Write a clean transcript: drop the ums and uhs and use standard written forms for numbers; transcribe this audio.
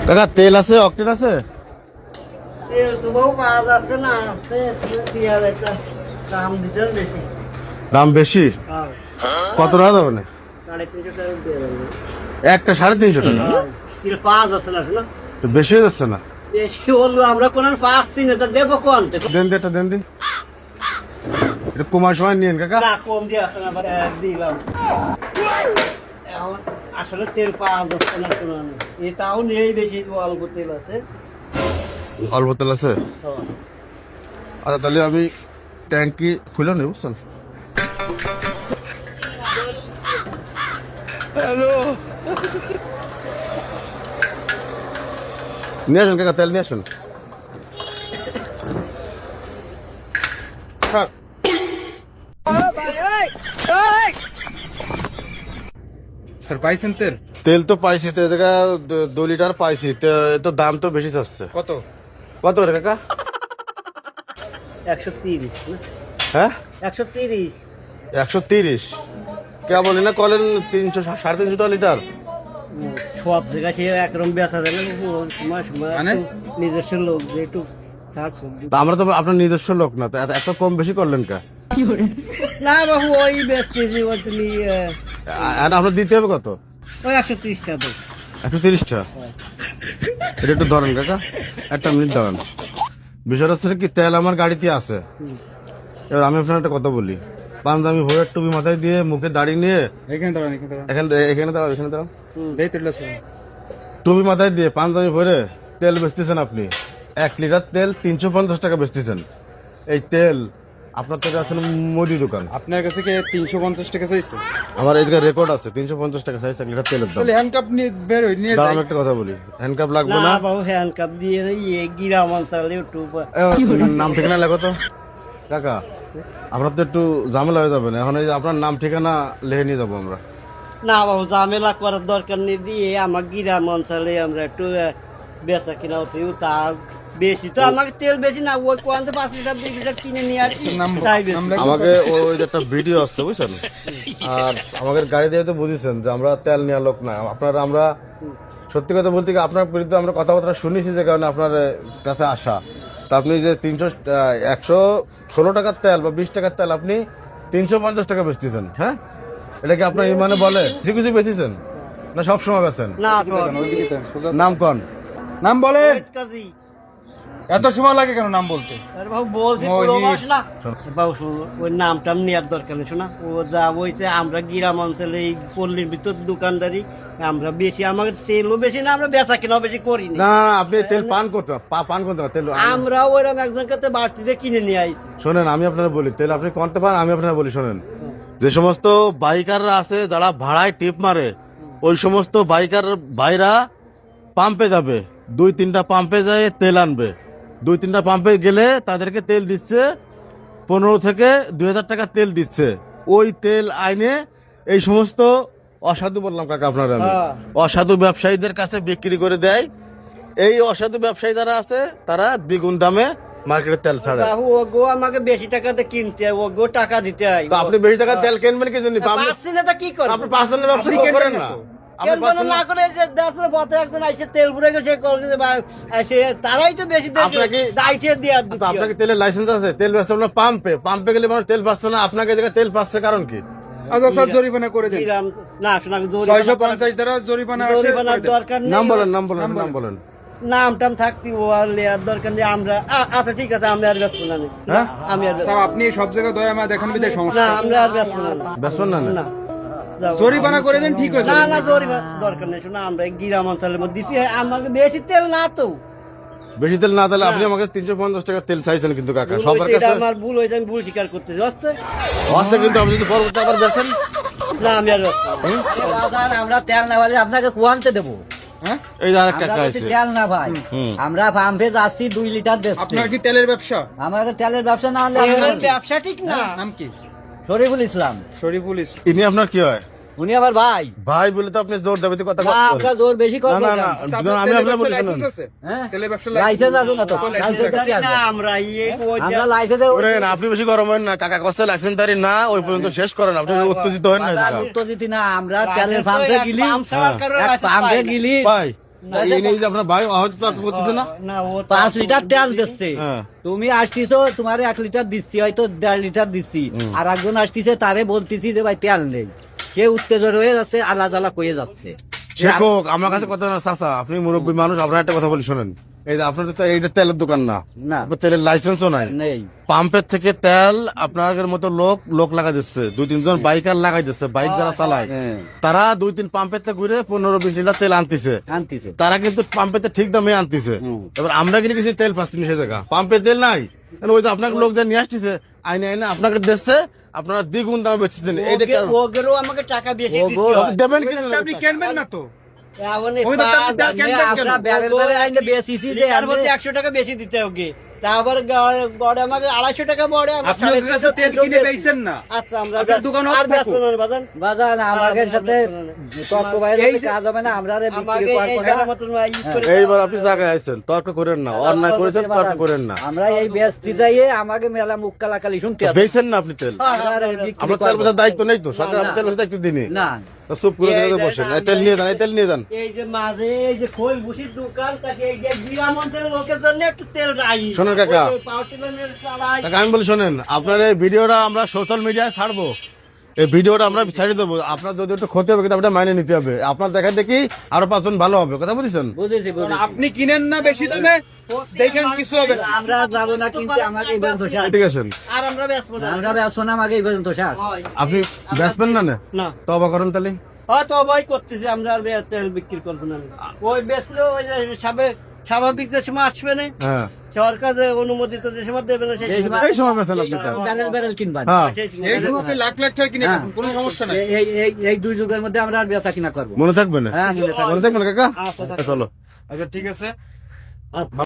কাকা তেল আছে, অকটেন আছে? তেল তো বহু পাওয়া যাচ্ছে না, আছে তেল একটা দাম দিতে বেশি। দাম বেশি? হ্যাঁ, কত টাকা দেবে না? 350 টাকা দিয়ে দেবো। একটা 350 টাকা? তেল পাওয়া যাচ্ছে না, শোনো তো বেশি হয়ে যাচ্ছে না? বেশি হলো, আমরা কোন পাচ্ছি না, তা দেবো কোন? দেন এটা দেন দিন, এটা কমার সময় নিয়েন কাকা। না, কম দিয়ে আসছে না, দিলাম। এখন আসলে তেল পাওয়া যাচ্ছে না, শোনো এটাও নেই, বেশি অল্প তেল আছে। অল্প তেল আছে? হ্যাঁ। আচ্ছা তাহলে আমি ট্যাঙ্কি খুলে নেই, বুঝছেন? হ্যালো, নিয়ে আসুন কাকা, তেল নিয়ে আসুন। স্যার পাইছেন তেল? তেল তো পাইছি, তো 2 লিটার পাইছি, তো এ তো দাম তো বেশি চাচ্ছে। কত? কত করে কাকা? 130 না? হ্যাঁ 130। 130? কে বলি না কলেন 300 350 টাকা লিটার। সব জায়গায় সে একরকম বেচা যায় না, সময় সময় মানে? একটু নিজস্ব লোক যে একটু শাক সবজি। তা আমরা তো আপনার নিজস্ব লোক না, তো এত কম বেশি করলেন কা? না বাবু, ওই বেশ কেজি ওই তুমি আর আপনার দিতে হবে কত? ওই 130 টাকা দাও। 130 টাকা? এটা একটু ধরেন কাকা, একটা মিনিট দাঁড়ান। বিষয়টা হচ্ছে কি, তেল আমার গাড়িতে আছে। এবার আমি আপনার একটা কথা বলি, পাঞ্জাবি ভোরের টুপি মাথায় দিয়ে, মুখে দাড়ি নিয়ে, এখানে দাঁড়ান, এখানে দাঁড়ান। এখানে দাঁড়াও, এখানে দাঁড়াও, এই তেলটা স্যার। টুপি মাথায় দিয়ে পাঞ্জাবি ভরে তেল বেচতেছেন আপনি। 1 লিটার তেল 350 টাকা বেচতেছেন। এই তেল আপনার থেকে আসলে মুদি দোকান। আপনার কাছে কি 350 টাকা চাইছে? আমার এই জায়গায় রেকর্ড আছে, 350 টাকা চাইছে 1 লিটার তেলের দাম। তাহলে হ্যান্ডকাপ নিয়ে বের হই, নিয়ে দাঁড়ান যাই। আমি একটা কথা বলি, হ্যান্ডকাপ লাগবে না না। বাবু, হ্যান্ড কাপ দিয়ে গিরাম অঞ্চলে একটু নাম ঠিকানা লেখো তো কাকা, আপনার তো একটু ঝামেলা হয়ে যাবে না এখন? এই যে আপনার নাম ঠিকানা লিখে নিয়ে যাবো আমরা। না বাবু, ঝামেলা করার দরকার নেই, দিয়ে আমার গিরাম অঞ্চলে আমরা একটু বেচা কিনা হচ্ছে, তার বেশি তো আমাকে তেল বেশি না, ওই কোয়ান্তে 5 লিটার 2 লিটার কিনে নিয়ে আসছি, তাই বেশি। নাম লেখো। আমাকে ওই যে একটা ভিডিও আসছে বুঝছেন, আর আমাদের গাড়ি দিয়ে তো বুঝেছেন যে আমরা তেল নেওয়ার লোক না। আপনারা আমরা সত্যি কথা বলতে কি, আপনার বিরুদ্ধে আমরা কথাবার্তা শুনেছি, যে কারণে আপনার কাছে আসা। তা আপনি যে 116 টাকার তেল বা 20 টাকার তেল আপনি 350 টাকা বেচতেছেন, হ্যাঁ? এটা কি আপনার ইমানে বলে? কিছু কিছু বেচেছেন না সব সময় বেচেন? না ওইদিকে তাকান, সোজা। নাম কন? নাম বলে। কাজী এত সময় লাগে কেন নাম বলতে? আরে বাবু বলছি, ওই- পুরো মাস না বাবু, শোনো, ওই নামটা নেওয়ার দরকার নেই, শোনা ও যা বলছে, আমরা গ্রাম অঞ্চলে এই পল্লীর ভিতর দোকানদারি, আমরা বেশি, আমাদের তেলও বেশি না, আমরা বেচা কেনাও বেশি করি না। না আপনি তেল পান করতে পান করতে না, তেল আমরা ওইরকম একজন কাছে বাড়তিতে কিনে নিয়ে আইছি। শোনেন, আমি আপনারা বলি, তেল আপনি করতে পারেন, আমি আপনারা বলি শোনেন। যে সমস্ত বাইকাররা আছে যারা ভাড়ায় টিপ মারে, ওই সমস্ত বাইকার ভাইরা পাম্পে যাবে, 2-3টা পাম্পে যায় তেল আনবে। 2-3টা পাম্পে গেলে তাদেরকে তেল দিচ্ছে 15 থেকে 2000 টাকা তেল দিচ্ছে। ওই তেল আইনে এই সমস্ত অসাধু, বললাম কাকা আপনারা, আমি হ্যাঁ। অসাধু ব্যবসায়ীদের কাছে বিক্রি করে দেয়। এই অসাধু ব্যবসায়ী যারা আছে তারা দ্বিগুণ দামে মার্কেটে তেল ছাড়ে। বাবু ও গো আমাকে বেশি টাকাতে কিনতে হয়, ও গো টাকা দিতে হয়। তো আপনি বেশি টাকা তেল কিনবেন কি জন্য? পাচ্ছি না, তা কি করবো? আপনি পার্সোনাল ব্যবসা আপনি করেন কেনবেন না? না তো? আপনি কেন বলো না করে, যে দেখো পথে একজন আইসে তেল পুরে গেছে, সে তারাই তো বেশি আপনাকে- দায়িত্ব দিয়ে তো আপনাকে তেলের লাইসেন্স আছে? তেল ব্যবসা আপনার পাম্পে গেলে মানুষ তেল পাচ্ছে না, আপনাকে এই জায়গায় তেল পাচ্ছে, কারণ কি? আচ্ছা স্যার, জরিমানা করে দেন। না শোনা, 650 দ্বারা জরিমানা আসে, জরিমানার করে দেন। দরকার নেই। নাম বলেন, নাম বলেন, নাম বলেন। নাম টাম থাকতি ও আর লেয়ার দরকার নেই, আমরা আচ্ছা ঠিক আছে, আমি আর ব্যস্ত না, হ্যাঁ? আমি আর স্যার আপনি সব জায়গায় দয়া মা দেখান, বিদায় না, সমস্যা। আমরা আর ব্যস্ত না। ব্যস্ত না? না যাও। জরিমানা করে দেন, ঠিক আছে। না না, জরিমানা দরকার নেই, শোনা আমরা গ্রাম অঞ্চলের মধ্যে দিচ্ছি, আমাকে বেশি তেল না তো। বেশি তেল না তাহলে আপনি আমাকে 350 টাকা তেল চাইছেন কিন্তু কাকা, ভুল সবার হয়েছে, এটা কাছে আমার ভুল হয়েছে, আমি ভুল স্বীকার করতে যাচ্ছে। আছে, কিন্তু আপনি যদি পরবর্তী আবার বেচেন। না, আমি আর ব্যস্ত না। আমরা তেল না বলে আপনাকে কুয়ান্তে দেবো। হ্যাঁ, এই যে আরেকটা আমরা কাছে বলছি তেল না ভাই, আমরা পাম্পে যাচ্ছি 2 লিটার দিচ্ছি। আপনার কি তেলের ব্যবসা? আমাদের তেলের ব্যবসা না হলে এর আমাদের- ব্যবসা ঠিক না। নাম কি? শরীফুল ইসলাম। শরীফুল ইসলাম। ইনি আপনার কি হয়? উনি আবার ভাই। ভাই বলে তো আপনি জোর দাবিতে কথা না, বলছেন। আপনার জোর বেশি না করবো না কেন? না, আচ্ছা, আমি আপনার আপনার তেলের বলি ব্যবসার শুনুন। লাইসেন্স আছে? হ্যাঁ? তেলের ব্যবসার লাইসেন্স আছে না তো? লাইসেন্স লাইসেন্স আছে। কি আছে? না, আমরা আমরা লাইসেন্সে ওরে না, আপনি বেশি গরম হন না কাকা, কষ্ট লাইসেন্সদারি না ওই পর্যন্ত শেষ করেন, আপনি উত্তেজিত হন না। উত্তর দিতি না, আমরা তেলের পাম্পে গিলি, পাম্প ছাড়ার কারণে এক লাইসেন্স পাম্পে পাই না। গিলি ভাই এই যে আপনার ভাই হয়তো তর্ক করতেছে না। না ও 5 লিটার তেল দিচ্ছে হ্যাঁ। তুমি আসতিছো তোমার 1 লিটার দিচ্ছি হয়তো 1.5 লিটার দিচ্ছি আর একজন আসতিছে তারে বলতেছি যে ভাই তেল নেই, সে উত্তেজন হয়ে যাচ্ছে, আলাদা কয়ে যাচ্ছে। সে কোক, আমার কাছে কথা না চাচা, আপনি মুরব্বী মানুষ, আপনার একটা কথা বলি শোনেন। এই যে আপনার তো এইটা তেলের দোকান না, না আপনার তেলের লাইসেন্সও নাই। নেই, পাম্পের থেকে তেল আপনাদের মতো লোক লাগাই দিচ্ছে, 2-3 জন বাইকার লাগাই দিচ্ছে, বাইক যারা চালায় হ্যাঁ। তারা 2-3 পাম্পের থেকে ঘুরে 15-20 লিটার তেল আনতেছে। আনতিছে তারা কিন্তু পাম্পেতে ঠিক দামে আনতেছে। হুম। এবার আমরা কিন্তু কিছু তেল পাচ্ছি না সে জায়গা, পাম্পে তেল নাই, কারণ ওই যে আপনাকে লোক যে নিয়ে আসতেছে আইনে আপনাকে দিচ্ছে, আপনারা দ্বিগুণ দামে বেচতেছেন। এইটা কেন? ওগেরও আমাকে টাকা বেশি ওগো, দিতে হয়। দেবেন ওই কি দামটা আপনি কেনবেন না তো? এখন এই ওই দামটা আপনি পাঁচ কেনবেন কেন? আমরা ব্যারেল ব্যারেল আইনে বেশিছি যে লিটার প্রতি 100 টাকা বেশি দিতে হবে। তারপর গড়ে আমাকে 250 টাকা বড়ে আপনি ওর কাছে তেল কিনে বেচছেন না। আচ্ছা আমরা আপনার দোকান আর অফ ব্যস্ত থাকুক। নয় বাজান। বাজান আমাদের সাথে তর্ক বাইরে কাজ হবে না, আমরা রে বিক্রি আমাকে করবো এইটার না। মতন use করে এইবার আপনি জায়গায় আছেন, তর্ক করেন না, অন্যায় করেছেন তর্ক করেন না। আমরা এই ব্যস্তি যাইয়ে আমাকে মেলা মুখ কালাকালি শুনতে হবে। বেচেন না আপনি তেল, আমরা আর বিক্রি আমরা তেল করবো বেচার দায়িত্ব নেই তো, সরকার না, আপনার তেল বেচার দায়িত্ব দিনি। না। তো চুপ করে বসেন, এই তেল নিয়ে যান, এই তেল নিয়ে যান। এই যে মাঝে এই যে খোল ভুসির দোকান তাকে এই যে গ্রাম অঞ্চলের লোকের জন্য একটু তেল রাই শোনেন কাকা। পাওয়ার টিলারের চালাই কাকা আমি বলি শোনেন, আপনার এই ভিডিওটা আমরা সোশ্যাল মিডিয়ায় ছাড়বো, এই ভিডিওটা আমরা ছাড়িয়ে দেবো, আপনার যদি একটু ক্ষতি হবে কিন্তু আপনার মাইনে নিতে হবে, আপনার দেখা দেখি আরো 5 জন ভালো হবে, কথা বুঝেছেন? বুঝেছি বুঝেছি। আপনি কিনেন না বেশি দামে, দেখেন কিছু হবে না। আমরা যাবো না কিন্তু আমাকে এই পর্যন্ত শেষ। ঠিক আছেন, আর আমরা ব্যস্ত না আমরা ব্যস্ত না, আমাকে এই পর্যন্ত শেষ। হয়। আপনি বেচবেন না না না তবা করেন তাহলে। হয়তো ভাই করতেছি আমরা আর তেল বিক্রি করবো না। ওই বেচলে ওই যে স্বাভাবিক যে সময় আসবে না, হ্যাঁ, সরকার যে অনুমোদিত যে সময় দেবে না সেই এই সময় এই সময় বেচেন আপনি তেল। ব্যারেল ব্যারেল কিনবা। হ্যাঁ, সেই সময় এই সময় আপনি লাখ লাখ টাকা কিনে হ্যাঁ। বেচেন, কোনো সমস্যা নাই। এই 2 যুগের মধ্যে আমরা আর বেচা কিনা করবো। মনে থাকবে না, হ্যাঁ মনে থাকবে। মনে থাকবে না কাকা, আচ্ছা, চলো। আচ্ছা ঠিক আছে। আচ্ছা।